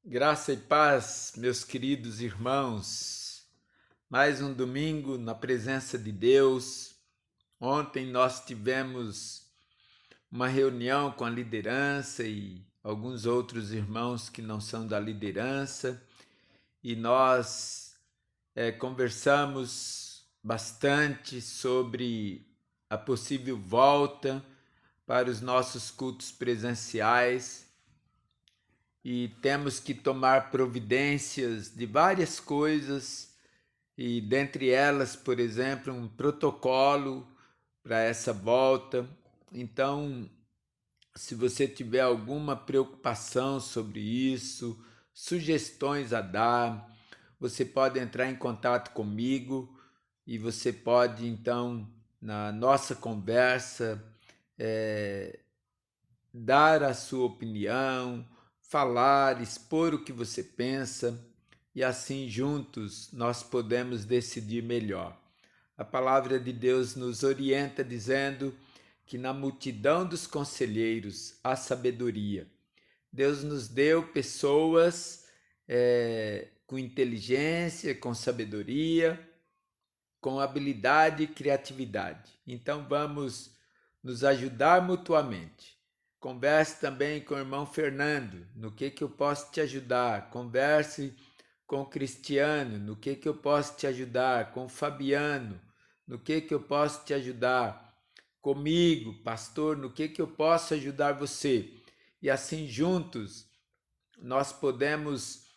Graça e paz, meus queridos irmãos. Mais um domingo na presença de Deus. Ontem nós tivemos uma reunião com a liderança e alguns outros irmãos que não são da liderança e nós conversamos bastante sobre a possível volta para os nossos cultos presenciais. E temos que tomar providências de várias coisas, e dentre elas, por exemplo, um protocolo para essa volta. Então, se você tiver alguma preocupação sobre isso, sugestões a dar, você pode entrar em contato comigo e você pode, então, na nossa conversa, dar a sua opinião, falar, expor o que você pensa e assim juntos nós podemos decidir melhor. A palavra de Deus nos orienta dizendo que na multidão dos conselheiros há sabedoria. Deus nos deu pessoas com inteligência, com sabedoria, com habilidade e criatividade. Então vamos nos ajudar mutuamente. Converse também com o irmão Fernando, no que eu posso te ajudar. Converse com o Cristiano, no que eu posso te ajudar. Com o Fabiano, no que eu posso te ajudar. Comigo, pastor, no que eu posso ajudar você. E assim juntos nós podemos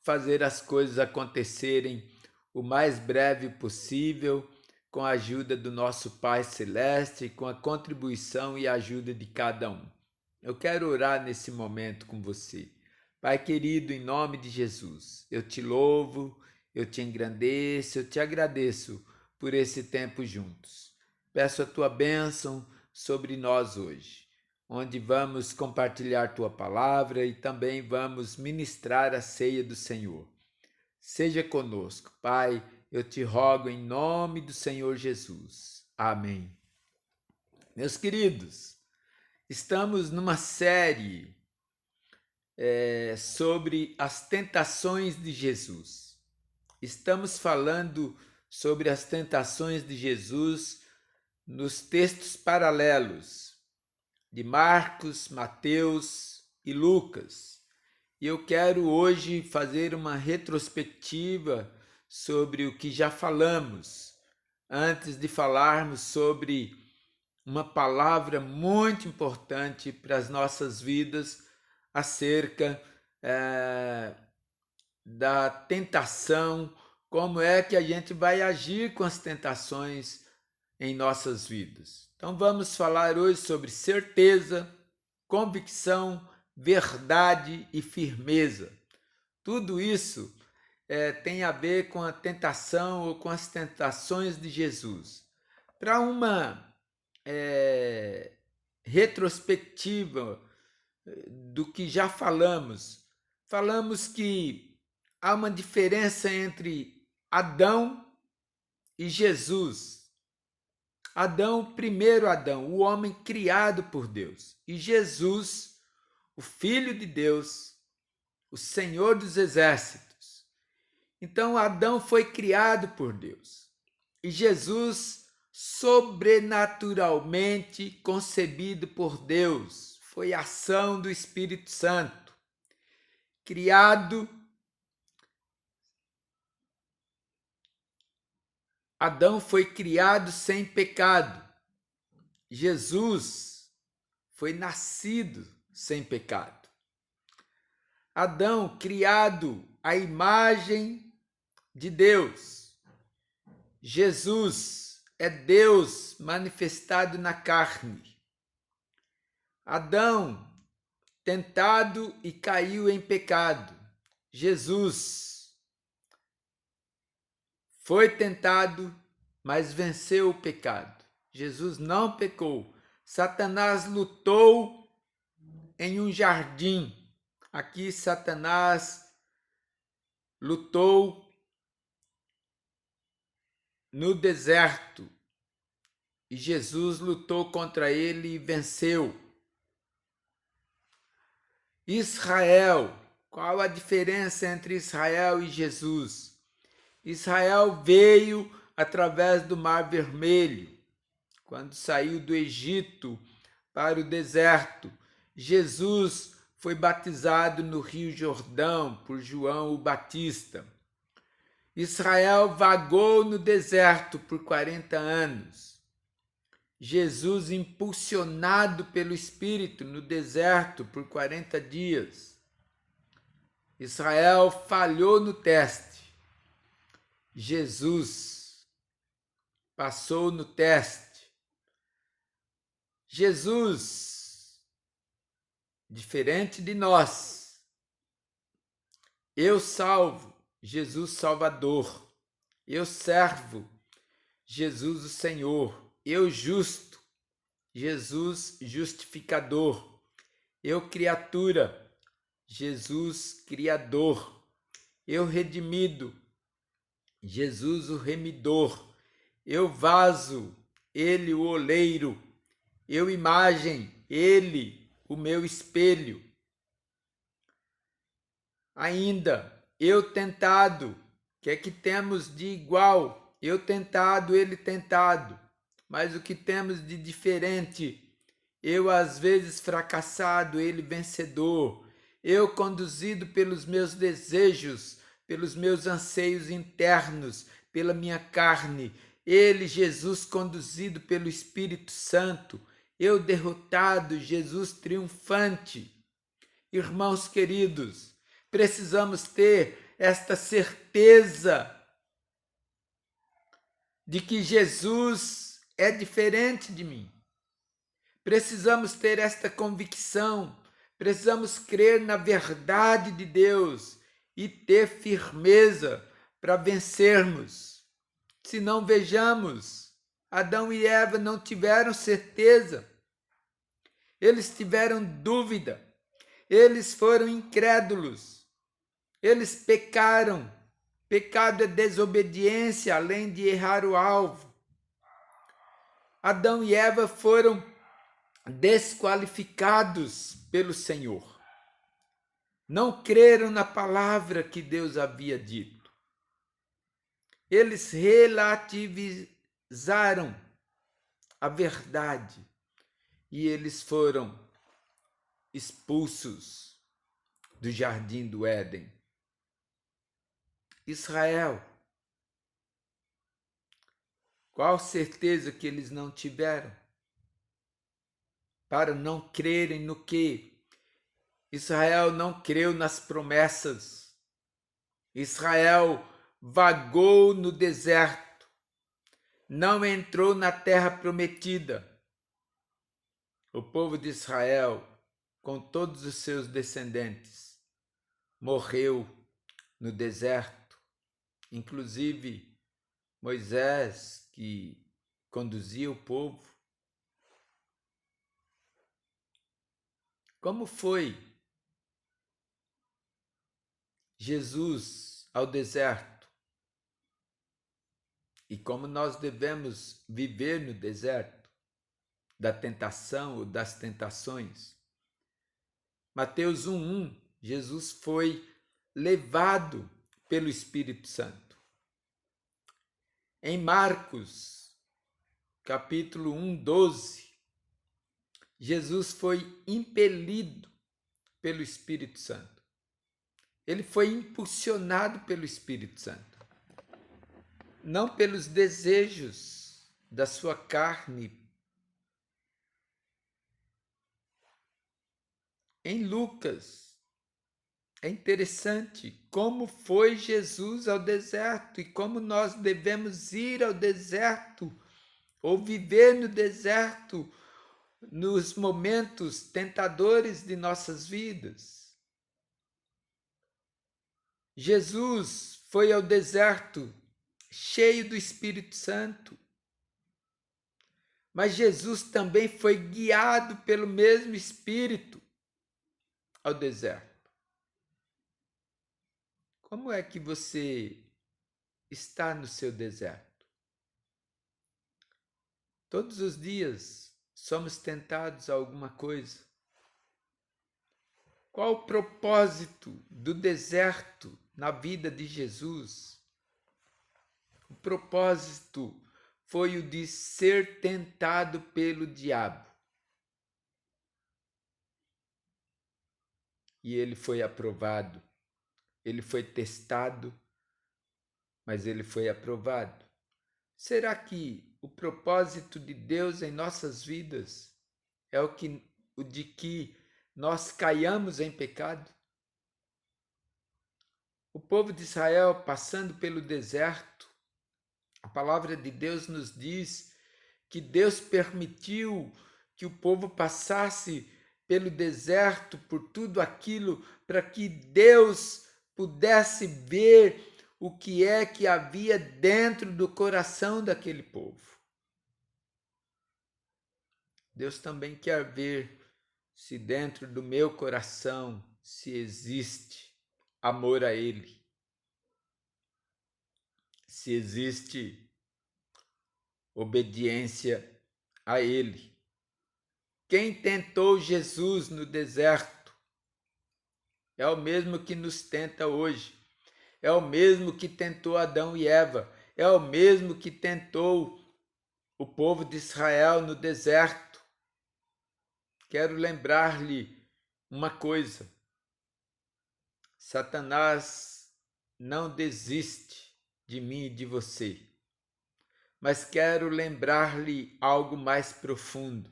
fazer as coisas acontecerem o mais breve possível, com a ajuda do nosso Pai Celeste e com a contribuição e ajuda de cada um. Eu quero orar nesse momento com você. Pai querido, em nome de Jesus, eu te louvo, eu te engrandeço, eu te agradeço por esse tempo juntos. Peço a tua bênção sobre nós hoje, onde vamos compartilhar tua palavra e também vamos ministrar a ceia do Senhor. Seja conosco, Pai, eu te rogo em nome do Senhor Jesus. Amém. Meus queridos, estamos numa série sobre as tentações de Jesus. Estamos falando sobre as tentações de Jesus nos textos paralelos de Marcos, Mateus e Lucas. E eu quero hoje fazer uma retrospectiva sobre o que já falamos, antes de falarmos sobre uma palavra muito importante para as nossas vidas acerca da tentação, como é que a gente vai agir com as tentações em nossas vidas. Então vamos falar hoje sobre certeza, convicção, verdade e firmeza. Tudo isso tem a ver com a tentação ou com as tentações de Jesus. Para uma retrospectiva do que já falamos, falamos que há uma diferença entre Adão e Jesus. Adão, primeiro Adão, o homem criado por Deus, e Jesus, o Filho de Deus, o Senhor dos Exércitos. Então, Adão foi criado por Deus e Jesus, sobrenaturalmente concebido por Deus, foi ação do Espírito Santo, criado. Adão foi criado sem pecado. Jesus foi nascido sem pecado. Adão, criado à imagem de Deus. Jesus é Deus manifestado na carne. Adão, tentado e caiu em pecado. Jesus foi tentado, mas venceu o pecado. Jesus não pecou. Satanás lutou em um jardim. Aqui Satanás lutou no deserto e Jesus lutou contra ele e venceu. Israel Qual a diferença entre Israel e Jesus? Israel veio através do Mar Vermelho, quando saiu do Egito para o deserto. Jesus foi batizado no Rio Jordão por João o Batista. Israel vagou no deserto por 40 anos. Jesus, impulsionado pelo Espírito no deserto por 40 dias. Israel falhou no teste. Jesus passou no teste. Jesus, diferente de nós, eu salvo, Jesus Salvador. Eu servo, Jesus o Senhor. Eu justo, Jesus justificador. Eu criatura, Jesus criador. Eu redimido, Jesus o remidor. Eu vaso, ele o oleiro. Eu imagem, ele o meu espelho. Ainda, eu tentado, que é que temos de igual? Eu tentado, ele tentado. Mas o que temos de diferente? Eu às vezes fracassado, ele vencedor. Eu conduzido pelos meus desejos, pelos meus anseios internos, pela minha carne. Ele, Jesus, conduzido pelo Espírito Santo. Eu derrotado, Jesus triunfante. Irmãos queridos, precisamos ter esta certeza de que Jesus é diferente de mim. Precisamos ter esta convicção, precisamos crer na verdade de Deus e ter firmeza para vencermos. Se não, vejamos, Adão e Eva não tiveram certeza, eles tiveram dúvida, eles foram incrédulos, eles pecaram. Pecado é desobediência, além de errar o alvo. Adão e Eva foram desqualificados pelo Senhor. Não creram na palavra que Deus havia dito. Eles relativizaram a verdade e eles foram expulsos do jardim do Éden. Israel, qual certeza que eles não tiveram? Para não crerem no que? Israel não creu nas promessas. Israel vagou no deserto, não entrou na terra prometida. O povo de Israel, com todos os seus descendentes, morreu no deserto, inclusive Moisés, que conduzia o povo. Como foi Jesus ao deserto? E como nós devemos viver no deserto da tentação ou das tentações? Mateus 1:1, Jesus foi levado pelo Espírito Santo. Em Marcos, capítulo 1:12, Jesus foi impelido pelo Espírito Santo. Ele foi impulsionado pelo Espírito Santo. Não pelos desejos da sua carne. Em Lucas, é interessante como foi Jesus ao deserto e como nós devemos ir ao deserto ou viver no deserto nos momentos tentadores de nossas vidas. Jesus foi ao deserto cheio do Espírito Santo, mas Jesus também foi guiado pelo mesmo Espírito ao deserto. Como é que você está no seu deserto? Todos os dias somos tentados a alguma coisa. Qual o propósito do deserto na vida de Jesus? O propósito foi o de ser tentado pelo diabo. E ele foi aprovado. Ele foi testado, mas ele foi aprovado. Será que o propósito de Deus em nossas vidas é o de que nós caiamos em pecado? O povo de Israel passando pelo deserto, a palavra de Deus nos diz que Deus permitiu que o povo passasse pelo deserto, por tudo aquilo, para que Deus pudesse ver o que é que havia dentro do coração daquele povo. Deus também quer ver se dentro do meu coração se existe amor a Ele, se existe obediência a Ele. Quem tentou Jesus no deserto é o mesmo que nos tenta hoje, é o mesmo que tentou Adão e Eva, é o mesmo que tentou o povo de Israel no deserto. Quero lembrar-lhe uma coisa: Satanás não desiste de mim e de você, mas quero lembrar-lhe algo mais profundo.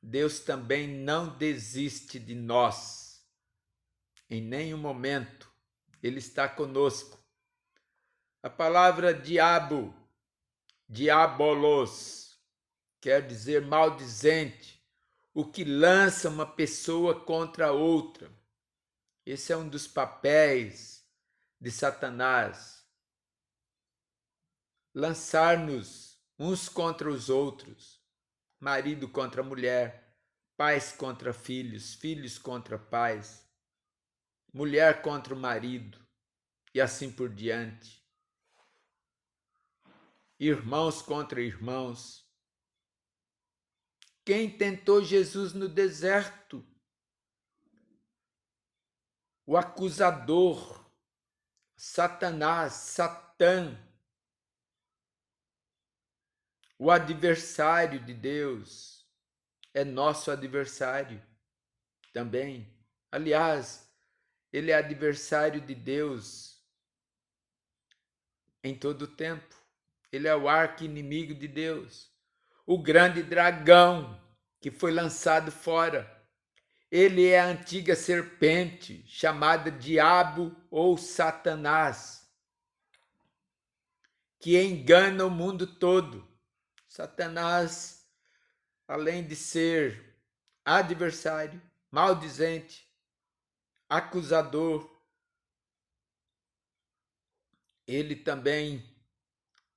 Deus também não desiste de nós, em nenhum momento. Ele está conosco. A palavra diabo, diabolos, quer dizer maldizente, o que lança uma pessoa contra outra. Esse é um dos papéis de Satanás. Lançar-nos uns contra os outros, marido contra mulher, pais contra filhos, filhos contra pais, mulher contra o marido, e assim por diante. Irmãos contra irmãos. Quem tentou Jesus no deserto? O acusador, Satanás, Satã, o adversário de Deus, é nosso adversário também. Aliás, ele é adversário de Deus em todo o tempo. Ele é o arqui-inimigo de Deus, o grande dragão que foi lançado fora. Ele é a antiga serpente, chamada Diabo ou Satanás, que engana o mundo todo. Satanás, além de ser adversário, maldizente, acusador, ele também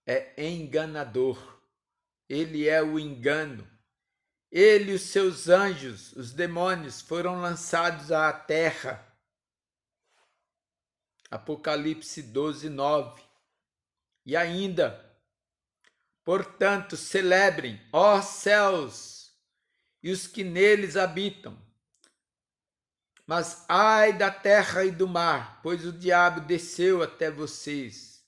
é enganador. Ele é o engano. Ele e os seus anjos, os demônios, foram lançados à terra. Apocalipse 12, 9. E ainda, portanto, celebrem, ó céus, e os que neles habitam. Mas ai da terra e do mar, pois o diabo desceu até vocês.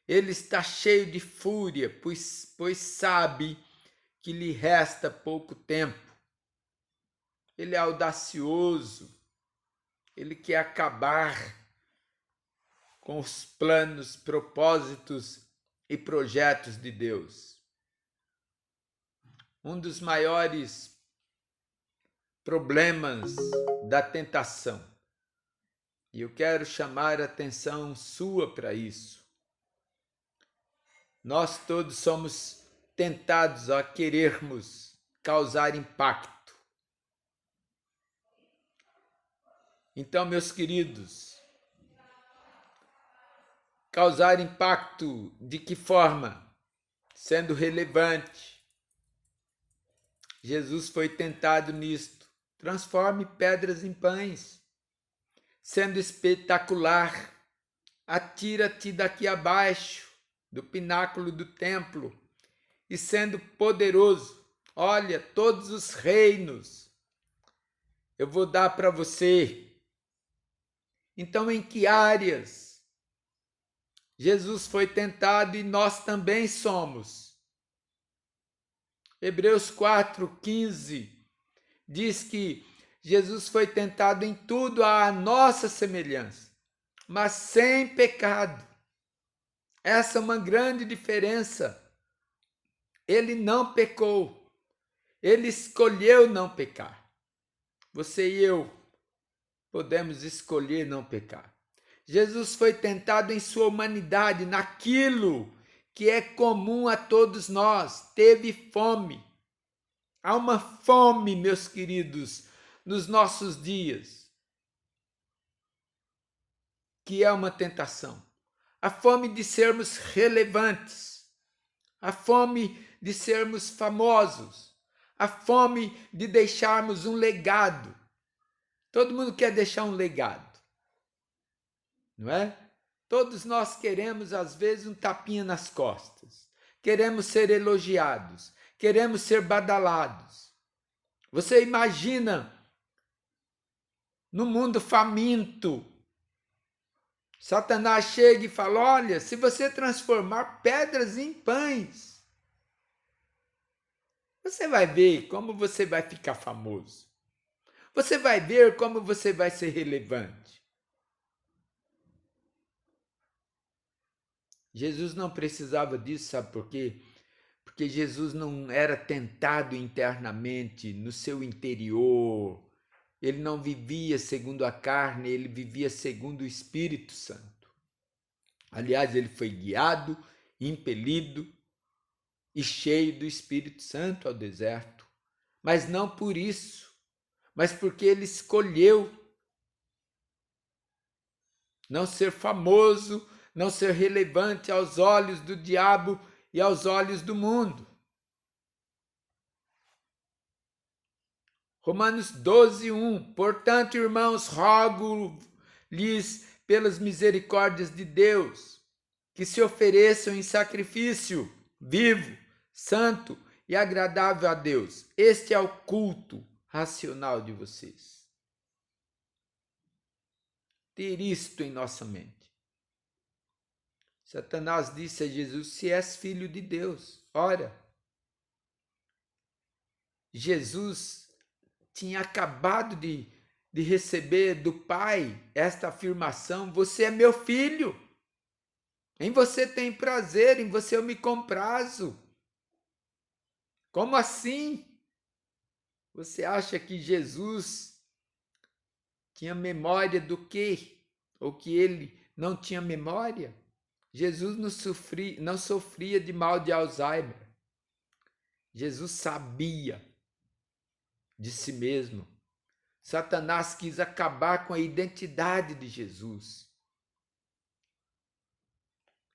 Ele está cheio de fúria, pois sabe que lhe resta pouco tempo. Ele é audacioso, ele quer acabar com os planos, propósitos e projetos de Deus. Um dos maiores problemas da tentação, e eu quero chamar a atenção sua para isso. Nós todos somos tentados a querermos causar impacto. Então, meus queridos, causar impacto de que forma? Sendo relevante. Jesus foi tentado nisto. Transforme pedras em pães. Sendo espetacular, atira-te daqui abaixo, do pináculo do templo, e sendo poderoso, olha, todos os reinos eu vou dar para você. Então, em que áreas Jesus foi tentado e nós também somos? Hebreus 4:15 diz que Jesus foi tentado em tudo à nossa semelhança, mas sem pecado. Essa é uma grande diferença. Ele não pecou, ele escolheu não pecar. Você e eu podemos escolher não pecar. Jesus foi tentado em sua humanidade, naquilo que é comum a todos nós. Teve fome. Há uma fome, meus queridos, nos nossos dias, que é uma tentação. A fome de sermos relevantes, a fome de sermos famosos, a fome de deixarmos um legado. Todo mundo quer deixar um legado, não é? Todos nós queremos, às vezes, um tapinha nas costas. Queremos ser elogiados, queremos ser badalados. Você imagina, no mundo faminto, Satanás chega e fala: olha, se você transformar pedras em pães, você vai ver como você vai ficar famoso. Você vai ver como você vai ser relevante. Jesus não precisava disso, sabe por quê? Porque Jesus não era tentado internamente, no seu interior. Ele não vivia segundo a carne, ele vivia segundo o Espírito Santo. Aliás, ele foi guiado, impelido e cheio do Espírito Santo ao deserto. Mas não por isso, mas porque ele escolheu não ser famoso, não ser relevante aos olhos do diabo e aos olhos do mundo. Romanos 12:1. Portanto, irmãos, rogo-lhes pelas misericórdias de Deus, que se ofereçam em sacrifício vivo, santo e agradável a Deus. Este é o culto racional de vocês. Ter isto em nossa mente. Satanás disse a Jesus: se és filho de Deus. Ora, Jesus tinha acabado de receber do Pai esta afirmação: você é meu filho, em você tem prazer, em você eu me comprazo. Como assim? Você acha que Jesus tinha memória do quê? Ou que ele não tinha memória? Jesus não sofria de mal de Alzheimer. Jesus sabia de si mesmo. Satanás quis acabar com a identidade de Jesus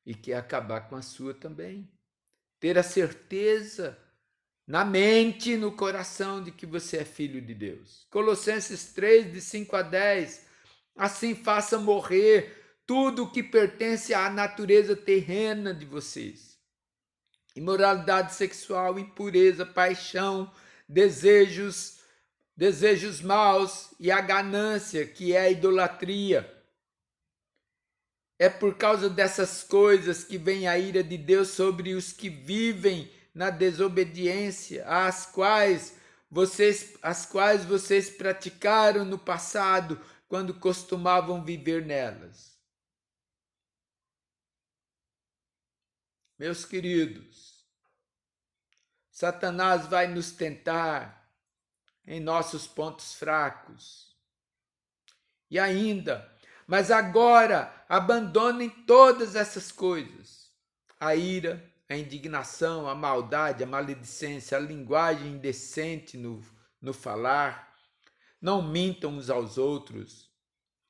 e quer acabar com a sua também. Ter a certeza na mente e no coração de que você é filho de Deus. Colossenses 3, de 5 a 10. Assim faça morrer tudo o que pertence à natureza terrena de vocês. Imoralidade sexual, impureza, paixão, desejos maus e a ganância, que é a idolatria. É por causa dessas coisas que vem a ira de Deus sobre os que vivem na desobediência, as quais vocês praticaram no passado, quando costumavam viver nelas. Meus queridos, Satanás vai nos tentar em nossos pontos fracos. E ainda, mas agora abandonem todas essas coisas: a ira, a indignação, a maldade, a maledicência, a linguagem indecente no falar. Não mintam uns aos outros,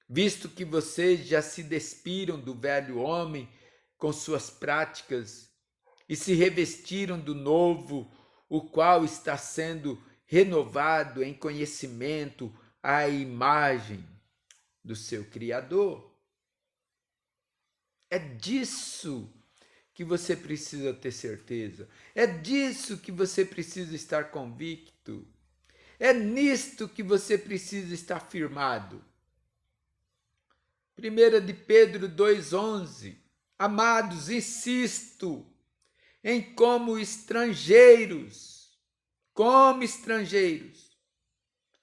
visto que vocês já se despiram do velho homem com suas práticas e se revestiram do novo, o qual está sendo renovado em conhecimento à imagem do seu Criador. É disso que você precisa ter certeza. É disso que você precisa estar convicto. É nisto que você precisa estar firmado. 1 de Pedro 2,11. Amados, insisto em como estrangeiros.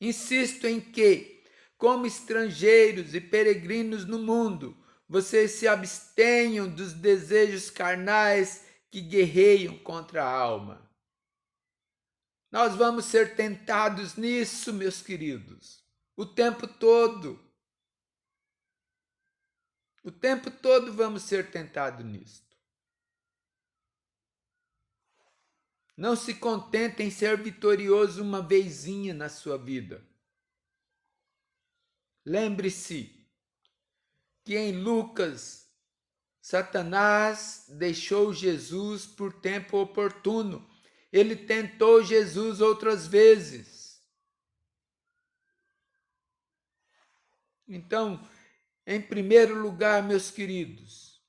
Insisto em que, como estrangeiros e peregrinos no mundo, vocês se abstenham dos desejos carnais que guerreiam contra a alma. Nós vamos ser tentados nisso, meus queridos, o tempo todo. O tempo todo vamos ser tentados nisso. Não se contente em ser vitorioso uma vezinha na sua vida. Lembre-se que em Lucas, Satanás deixou Jesus por tempo oportuno. Ele tentou Jesus outras vezes. Então, em primeiro lugar, meus queridos,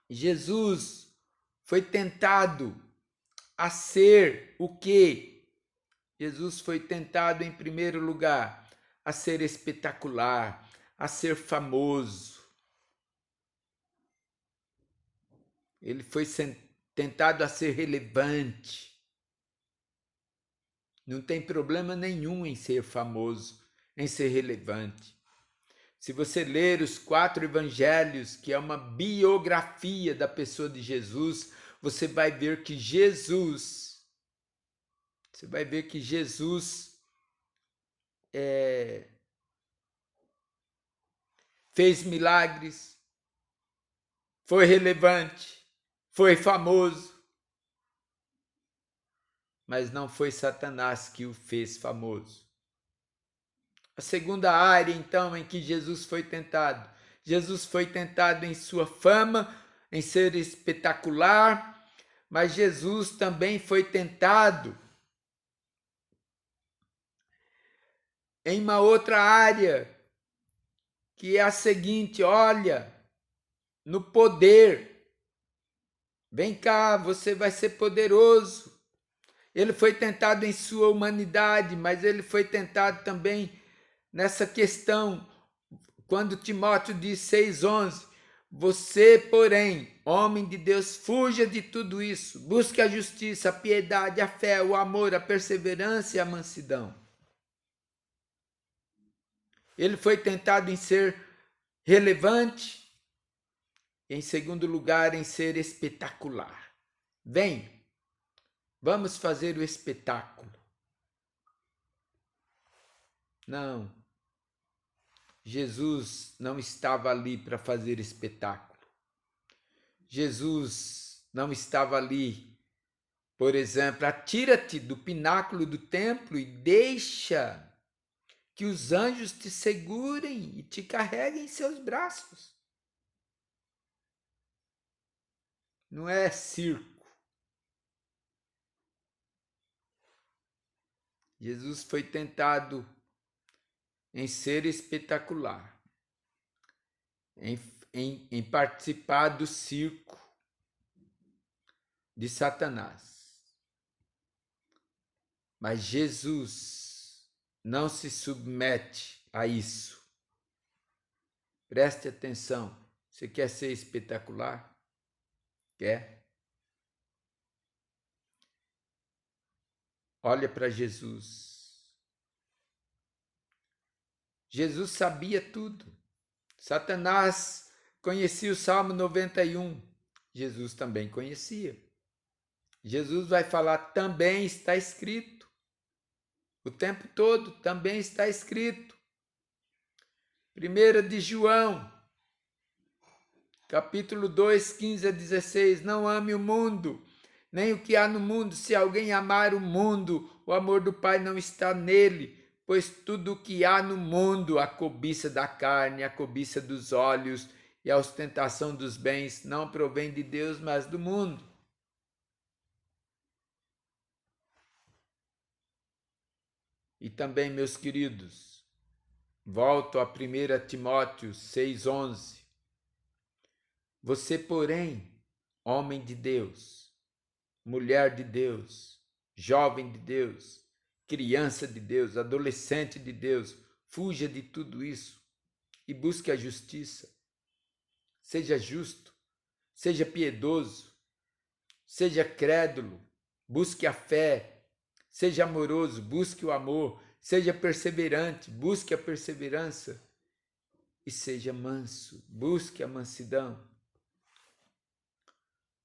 Jesus foi tentado a ser o quê? Jesus foi tentado, em primeiro lugar, a ser espetacular, a ser famoso. Ele foi tentado a ser relevante. Não tem problema nenhum em ser famoso, em ser relevante. Se você ler os 4 evangelhos, que é uma biografia da pessoa de Jesus, você vai ver que Jesus fez milagres, foi relevante, foi famoso, mas não foi Satanás que o fez famoso. A segunda área, então, em que Jesus foi tentado em sua fama, em ser espetacular, mas Jesus também foi tentado em uma outra área, que é a seguinte: olha, no poder. Vem cá, você vai ser poderoso. Ele foi tentado em sua humanidade, mas ele foi tentado também nessa questão, quando Timóteo diz 6,11, você, porém, homem de Deus, fuja de tudo isso, busque a justiça, a piedade, a fé, o amor, a perseverança e a mansidão. Ele foi tentado em ser relevante, em segundo lugar, em ser espetacular. Vem, vamos fazer o espetáculo. Não, Jesus não estava ali para fazer espetáculo. Jesus não estava ali, por exemplo, atira-te do pináculo do templo e deixa que os anjos te segurem e te carreguem em seus braços. Não é circo. Jesus foi tentado em ser espetacular, em participar do circo de Satanás. Mas Jesus não se submete a isso. Preste atenção. Você quer ser espetacular? Quer? Olha para Jesus. Jesus sabia tudo. Satanás conhecia o Salmo 91. Jesus também conhecia. Jesus vai falar, também está escrito. O tempo todo, também está escrito. 1 de João, capítulo 2, 15 a 16. Não ame o mundo, nem o que há no mundo. Se alguém amar o mundo, o amor do Pai não está nele. Pois tudo o que há no mundo, a cobiça da carne, a cobiça dos olhos e a ostentação dos bens, não provém de Deus, mas do mundo. E também, meus queridos, volto a 1 Timóteo 6,11. Você, porém, homem de Deus, mulher de Deus, jovem de Deus, criança de Deus, adolescente de Deus, fuja de tudo isso e busque a justiça. Seja justo, seja piedoso, seja crédulo, busque a fé, seja amoroso, busque o amor, seja perseverante, busque a perseverança e seja manso, busque a mansidão.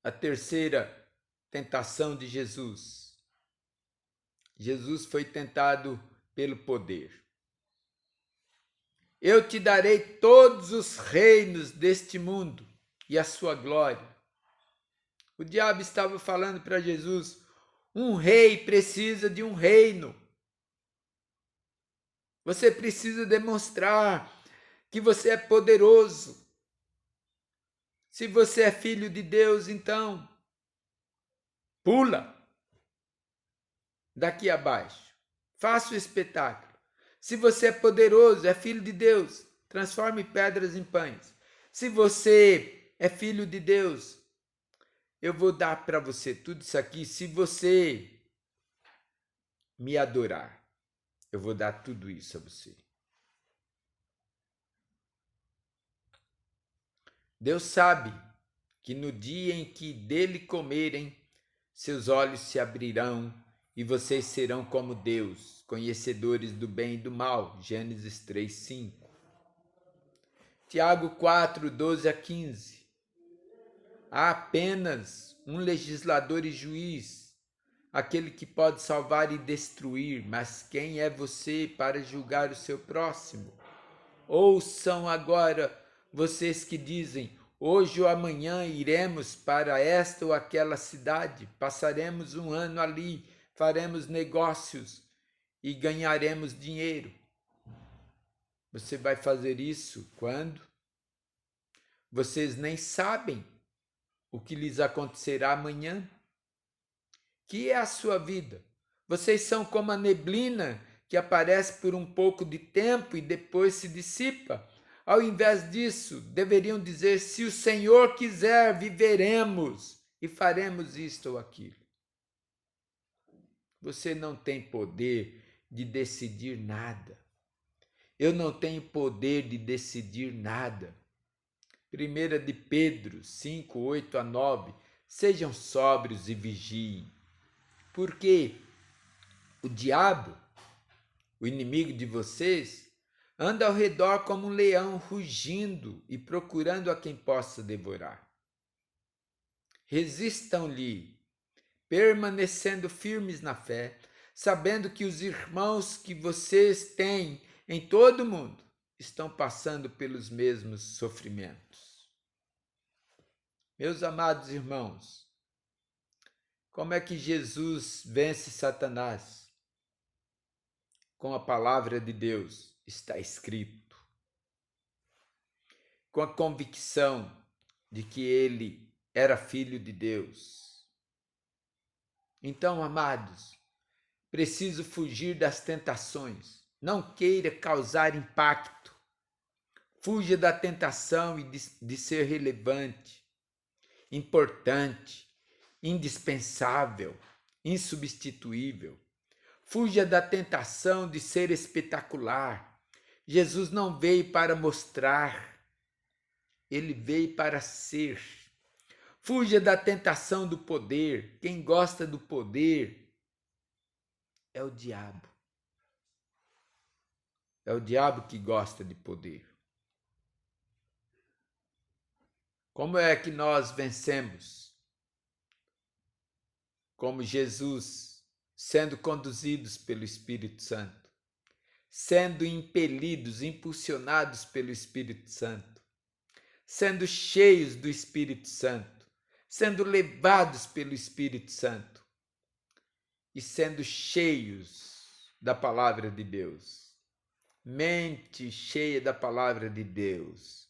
A terceira tentação de Jesus. Jesus foi tentado pelo poder. Eu te darei todos os reinos deste mundo e a sua glória. O diabo estava falando para Jesus, um rei precisa de um reino. Você precisa demonstrar que você é poderoso. Se você é filho de Deus, então pula daqui abaixo. Faça o espetáculo. Se você é poderoso, é filho de Deus, transforme pedras em pães. Se você é filho de Deus, eu vou dar para você tudo isso aqui. Se você me adorar, eu vou dar tudo isso a você. Deus sabe que no dia em que dele comerem, seus olhos se abrirão e vocês serão como Deus, conhecedores do bem e do mal. Gênesis 3:5. Tiago 4:12-15. Há apenas um legislador e juiz, aquele que pode salvar e destruir, mas quem é você para julgar o seu próximo? Ouçam agora vocês que dizem, hoje ou amanhã iremos para esta ou aquela cidade, passaremos um ano ali, faremos negócios e ganharemos dinheiro. Você vai fazer isso quando? Vocês nem sabem o que lhes acontecerá amanhã. Que é a sua vida? Vocês são como a neblina que aparece por um pouco de tempo e depois se dissipa. Ao invés disso, deveriam dizer, se o Senhor quiser, viveremos e faremos isto ou aquilo. Você não tem poder de decidir nada. Eu não tenho poder de decidir nada. 1 de Pedro 5, 8-9. Sejam sóbrios e vigiem. Porque o diabo, o inimigo de vocês, anda ao redor como um leão rugindo e procurando a quem possa devorar. Resistam-lhe, permanecendo firmes na fé, sabendo que os irmãos que vocês têm em todo o mundo estão passando pelos mesmos sofrimentos. Meus amados irmãos, como é que Jesus vence Satanás? Com a palavra de Deus, está escrito. Com a convicção de que ele era filho de Deus. Então, amados, preciso fugir das tentações. Não queira causar impacto. Fuja da tentação e de ser relevante, importante, indispensável, insubstituível. Fuja da tentação de ser espetacular. Jesus não veio para mostrar, ele veio para ser. Fuja da tentação do poder. Quem gosta do poder é o diabo. É o diabo que gosta de poder. Como é que nós vencemos? Como Jesus, sendo conduzidos pelo Espírito Santo, sendo impelidos, impulsionados pelo Espírito Santo, sendo cheios do Espírito Santo, sendo levados pelo Espírito Santo e sendo cheios da palavra de Deus. Mente cheia da palavra de Deus.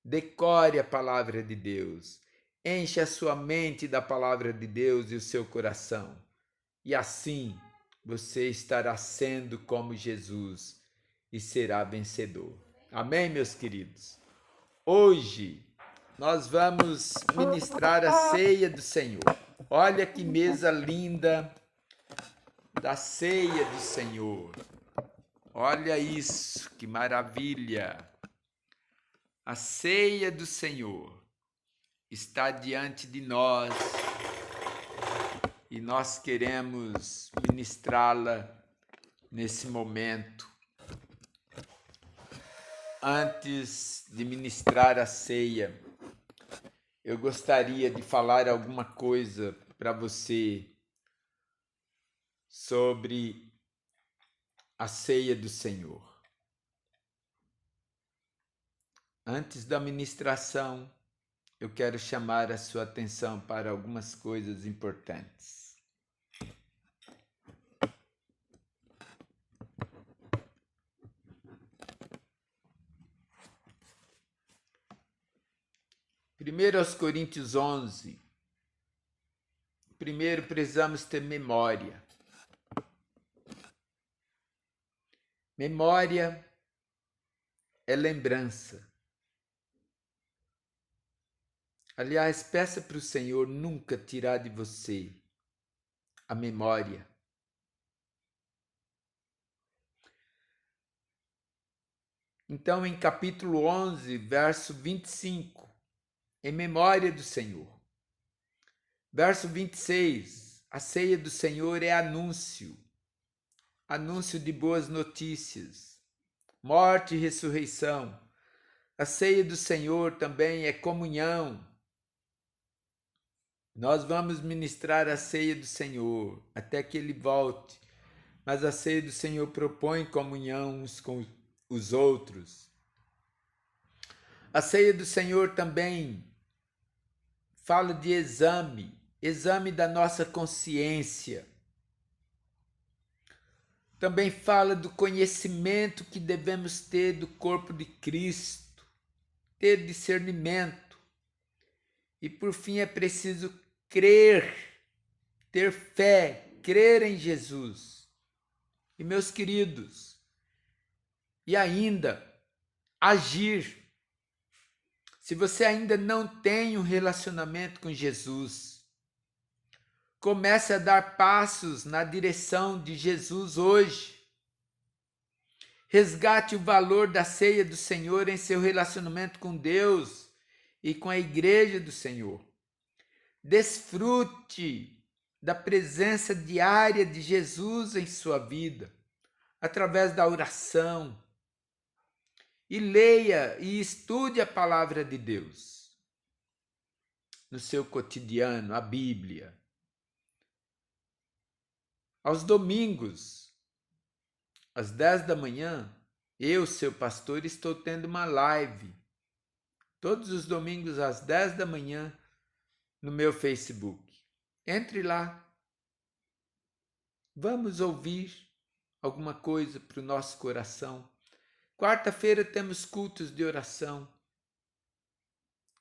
Decore a palavra de Deus. Enche a sua mente da palavra de Deus e o seu coração. E assim você estará sendo como Jesus e será vencedor. Amém, meus queridos? Hoje nós vamos ministrar a ceia do Senhor. Olha que mesa linda da ceia do Senhor. Olha isso, que maravilha! A ceia do Senhor está diante de nós e nós queremos ministrá-la nesse momento. Antes de ministrar a ceia, eu gostaria de falar alguma coisa para você sobre a ceia do Senhor. Antes da ministração, eu quero chamar a sua atenção para algumas coisas importantes. Primeiro aos Coríntios 11. Primeiro precisamos ter memória. Memória é lembrança. Aliás, peça para o Senhor nunca tirar de você a memória. Então, em capítulo 11, verso 25, em memória do Senhor. Verso 26, a ceia do Senhor é anúncio de boas notícias, morte e ressurreição. A ceia do Senhor também é comunhão. Nós vamos ministrar a ceia do Senhor até que Ele volte, mas a ceia do Senhor propõe comunhão uns com os outros. A ceia do Senhor também fala de exame da nossa consciência. Também fala do conhecimento que devemos ter do corpo de Cristo, ter discernimento. E por fim é preciso crer, ter fé, crer em Jesus. E meus queridos, e ainda agir. Se você ainda não tem um relacionamento com Jesus, comece a dar passos na direção de Jesus hoje. Resgate o valor da ceia do Senhor em seu relacionamento com Deus e com a igreja do Senhor. Desfrute da presença diária de Jesus em sua vida, através da oração. E leia e estude a palavra de Deus no seu cotidiano, a Bíblia. Aos domingos, às 10 da manhã, eu, seu pastor, estou tendo uma live. Todos os domingos, às 10 da manhã, no meu Facebook. Entre lá. Vamos ouvir alguma coisa para o nosso coração. Quarta-feira temos cultos de oração.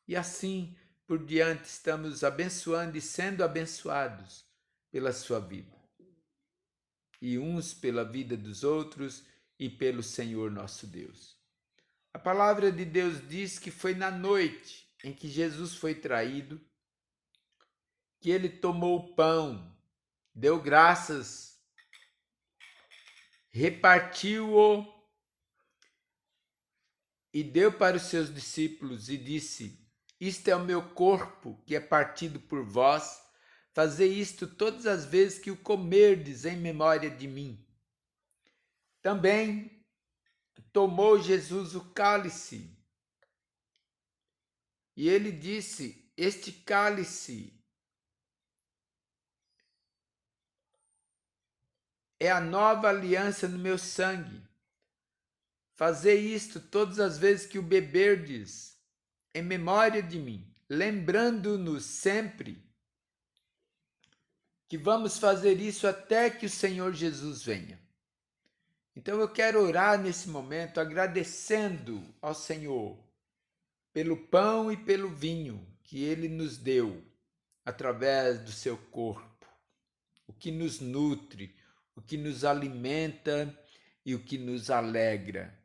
E assim por diante estamos abençoando e sendo abençoados pela sua vida. E uns pela vida dos outros e pelo Senhor nosso Deus. A palavra de Deus diz que foi na noite em que Jesus foi traído, que ele tomou o pão, deu graças, repartiu-o e deu para os seus discípulos e disse: isto é o meu corpo que é partido por vós, fazei isto todas as vezes que o comerdes em memória de mim. Também tomou Jesus o cálice e ele disse: este cálice é a nova aliança no meu sangue. Fazei isto todas as vezes que o beberdes em memória de mim, lembrando-nos sempre que vamos fazer isso até que o Senhor Jesus venha. Então eu quero orar nesse momento agradecendo ao Senhor pelo pão e pelo vinho que Ele nos deu através do seu corpo, o que nos nutre, o que nos alimenta e o que nos alegra,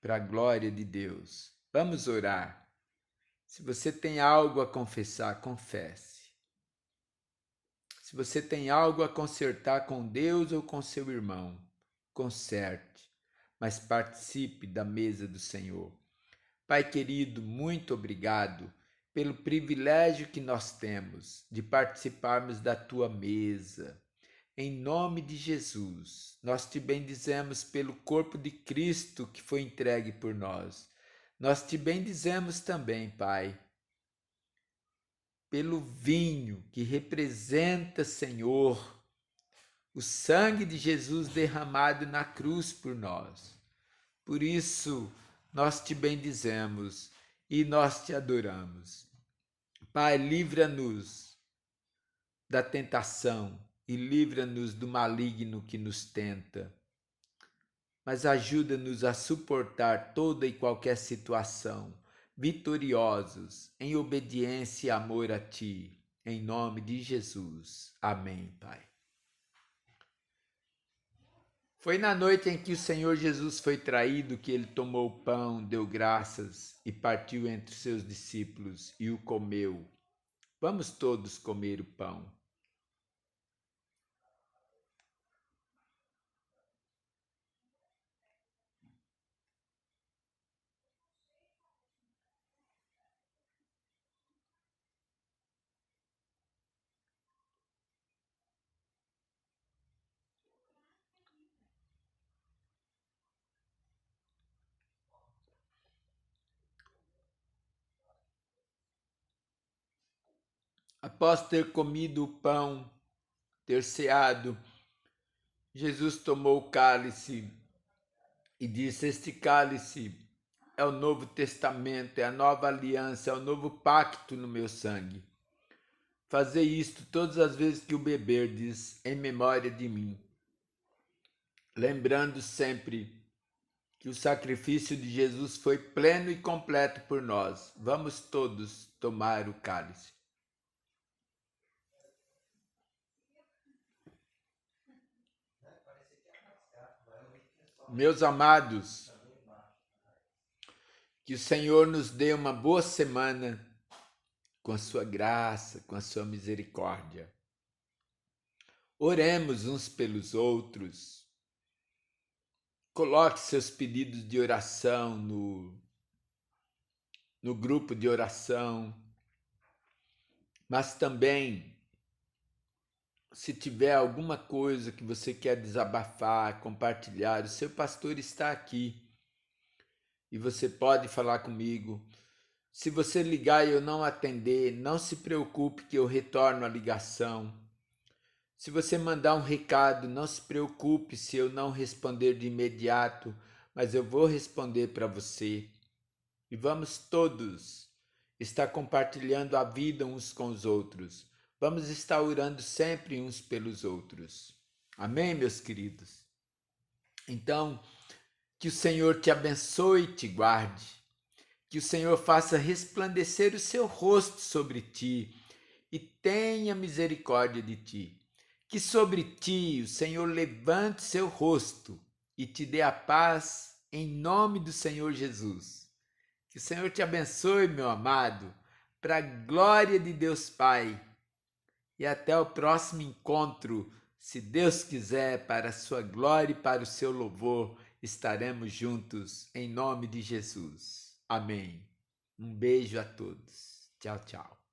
para a glória de Deus. Vamos orar. Se você tem algo a confessar, confesse. Se Se você tem algo a consertar com Deus ou com seu irmão, conserte, mas participe da mesa do Senhor. Pai querido, muito obrigado pelo privilégio que nós temos de participarmos da tua mesa. Em nome de Jesus, nós te bendizemos pelo corpo de Cristo que foi entregue por nós. Nós te bendizemos também, Pai, pelo vinho que representa, Senhor, o sangue de Jesus derramado na cruz por nós. Por isso, nós te bendizemos e nós te adoramos. Pai, livra-nos da tentação e livra-nos do maligno que nos tenta. Mas ajuda-nos a suportar toda e qualquer situação, vitoriosos, em obediência e amor a Ti. Em nome de Jesus. Amém, Pai. Foi na noite em que o Senhor Jesus foi traído que ele tomou o pão, deu graças e partiu entre seus discípulos e o comeu. Vamos todos comer o pão. Após ter comido o pão, ter ceado, Jesus tomou o cálice e disse: Este cálice é o novo testamento, é a nova aliança, é o novo pacto no meu sangue. Fazei isto todas as vezes que o beberdes em memória de mim, lembrando sempre que o sacrifício de Jesus foi pleno e completo por nós. Vamos todos tomar o cálice. Meus amados, que o Senhor nos dê uma boa semana com a sua graça, com a sua misericórdia. Oremos uns pelos outros. Coloque seus pedidos de oração no grupo de oração, mas também, se tiver alguma coisa que você quer desabafar, compartilhar, o seu pastor está aqui e você pode falar comigo. Se você ligar e eu não atender, não se preocupe que eu retorno a ligação. Se você mandar um recado, não se preocupe se eu não responder de imediato, mas eu vou responder para você. E vamos todos estar compartilhando a vida uns com os outros. Vamos estar orando sempre uns pelos outros. Amém, meus queridos? Então, que o Senhor te abençoe e te guarde. Que o Senhor faça resplandecer o seu rosto sobre ti e tenha misericórdia de ti. Que sobre ti o Senhor levante seu rosto e te dê a paz em nome do Senhor Jesus. Que o Senhor te abençoe, meu amado, para a glória de Deus Pai. E até o próximo encontro, se Deus quiser, para a sua glória e para o seu louvor, estaremos juntos em nome de Jesus. Amém. Um beijo a todos. Tchau, tchau.